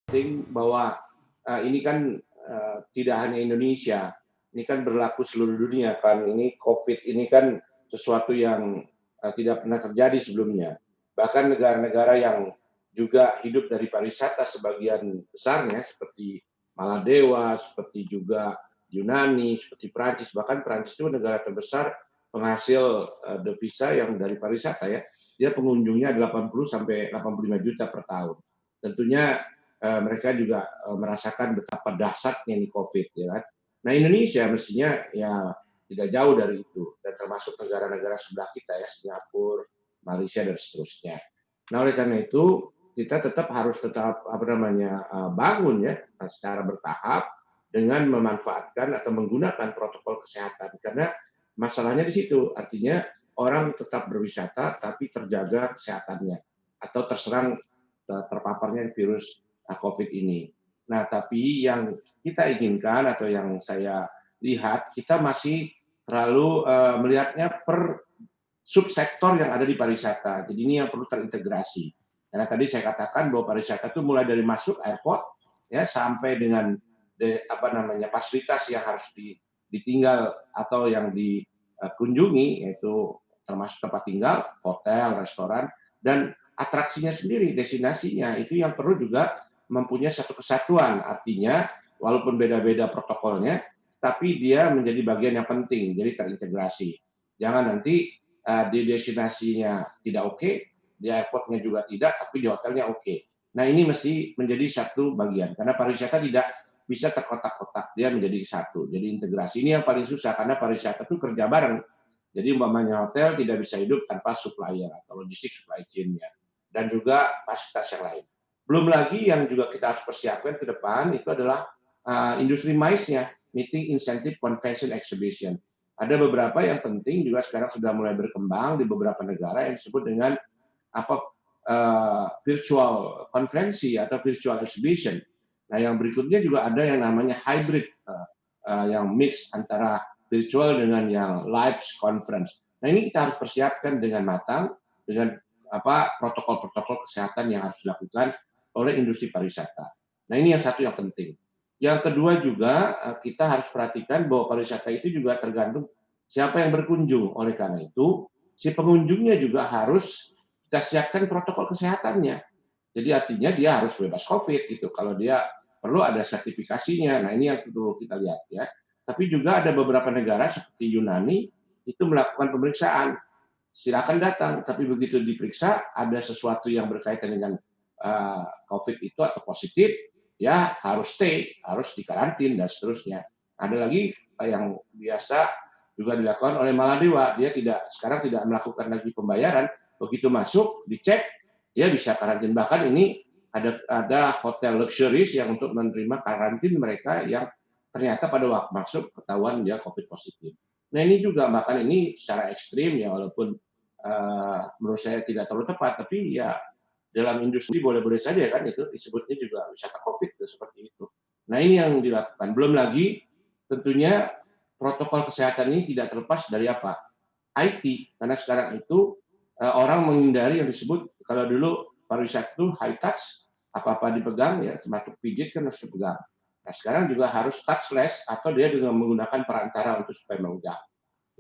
penting bahwa ini kan tidak hanya Indonesia, ini kan berlaku seluruh dunia kan. Ini COVID ini kan sesuatu yang tidak pernah terjadi sebelumnya. Bahkan negara-negara yang juga hidup dari pariwisata sebagian besarnya seperti Maladewa, seperti juga Yunani, seperti Prancis, bahkan Prancis itu negara terbesar penghasil devisa yang dari pariwisata ya. Dia pengunjungnya 80 sampai 85 juta per tahun. Tentunya mereka juga merasakan betapa dahsyatnya ini COVID ya kan. Nah Indonesia mestinya ya tidak jauh dari itu dan termasuk negara-negara sebelah kita ya Singapura, Malaysia dan seterusnya. Nah oleh karena itu kita harus tetap apa namanya bangun ya secara bertahap dengan memanfaatkan atau menggunakan protokol kesehatan karena masalahnya di situ artinya orang tetap berwisata tapi terjaga kesehatannya atau terpaparnya virus COVID ini. Nah, tapi yang kita inginkan atau yang saya lihat, kita masih terlalu melihatnya per subsektor yang ada di pariwisata. Jadi ini yang perlu terintegrasi. Karena tadi saya katakan bahwa pariwisata itu mulai dari masuk airport ya sampai dengan apa namanya fasilitas yang harus ditinggal atau yang dikunjungi yaitu termasuk tempat tinggal, hotel, restoran dan atraksinya sendiri, destinasinya itu yang perlu juga mempunyai satu kesatuan. Artinya walaupun beda-beda protokolnya, tapi dia menjadi bagian yang penting, jadi terintegrasi. Jangan nanti di destinasinya tidak oke, di airportnya juga tidak, tapi di hotelnya oke. Nah ini mesti menjadi satu bagian, karena pariwisata tidak bisa terkotak-kotak, dia menjadi satu. Jadi integrasi ini yang paling susah, karena pariwisata itu kerja bareng. Jadi umpamanya hotel tidak bisa hidup tanpa supplier atau logistik supply chain-nya dan juga fasilitas yang lain. Belum lagi yang juga kita harus persiapkan ke depan itu adalah industri MICE-nya, Meeting Incentive Convention Exhibition. Ada beberapa yang penting juga sekarang sudah mulai berkembang di beberapa negara yang disebut dengan apa virtual konferensi atau virtual exhibition. Nah, yang berikutnya juga ada yang namanya hybrid yang mix antara virtual dengan yang live conference. Nah, ini kita harus persiapkan dengan matang dengan protokol-protokol kesehatan yang harus dilakukan oleh industri pariwisata. Nah ini yang satu yang penting. Yang kedua juga kita harus perhatikan bahwa pariwisata itu juga tergantung siapa yang berkunjung. Oleh karena itu si pengunjungnya juga harus kita siapkan protokol kesehatannya. Jadi artinya dia harus bebas COVID gitu. Kalau dia perlu ada sertifikasinya. Nah ini yang perlu kita lihat ya. Tapi juga ada beberapa negara seperti Yunani itu melakukan pemeriksaan silakan datang. Tapi begitu diperiksa ada sesuatu yang berkaitan dengan COVID itu atau positif, ya harus stay, harus dikarantin dan seterusnya. Ada lagi yang biasa juga dilakukan oleh Maladewa, dia sekarang tidak melakukan lagi pembayaran, begitu masuk dicek, dia bisa karantin. Bahkan ini ada hotel luxuries yang untuk menerima karantin mereka yang ternyata pada waktu masuk ketahuan dia COVID positif. Nah ini juga bahkan ini secara ekstrim ya walaupun menurut saya tidak terlalu tepat, tapi ya dalam industri boleh-boleh saja kan itu disebutnya juga wisata COVID seperti itu. Nah ini yang dilakukan. Belum lagi tentunya protokol kesehatan ini tidak terlepas dari apa? IT, karena sekarang itu orang menghindari yang disebut kalau dulu pariwisata itu high touch, apa-apa dipegang ya termasuk pijit kan harus dipegang. Nah sekarang juga harus touchless atau dia dengan menggunakan perantara untuk supaya memegang.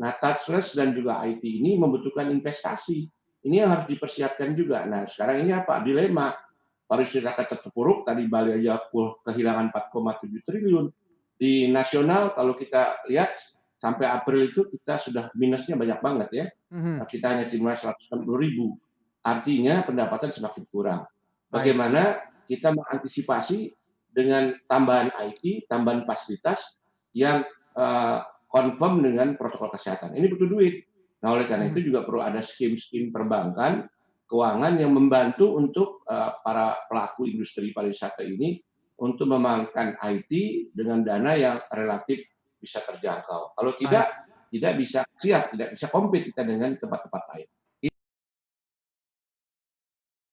Nah, touchless dan juga IT ini membutuhkan investasi. Ini yang harus dipersiapkan juga. Nah, sekarang ini apa? Dilema. Pariwisata terpuruk, tadi Bali aja kehilangan 4,7 triliun. Di nasional, kalau kita lihat, sampai April itu kita sudah minusnya banyak banget ya. Mhm, Nah, kita hanya cuma 160.000. Artinya pendapatan semakin kurang. baik. Bagaimana kita mengantisipasi dengan tambahan IT, tambahan fasilitas yang confirm dengan protokol kesehatan. Ini butuh duit. Nah, oleh karena Mhm. itu juga perlu ada skim-skim perbankan, keuangan yang membantu untuk para pelaku industri pariwisata ini untuk memanfaatkan IT dengan dana yang relatif bisa terjangkau. Kalau tidak, Baik. tidak bisa siap, tidak bisa compete kita dengan tempat-tempat lain.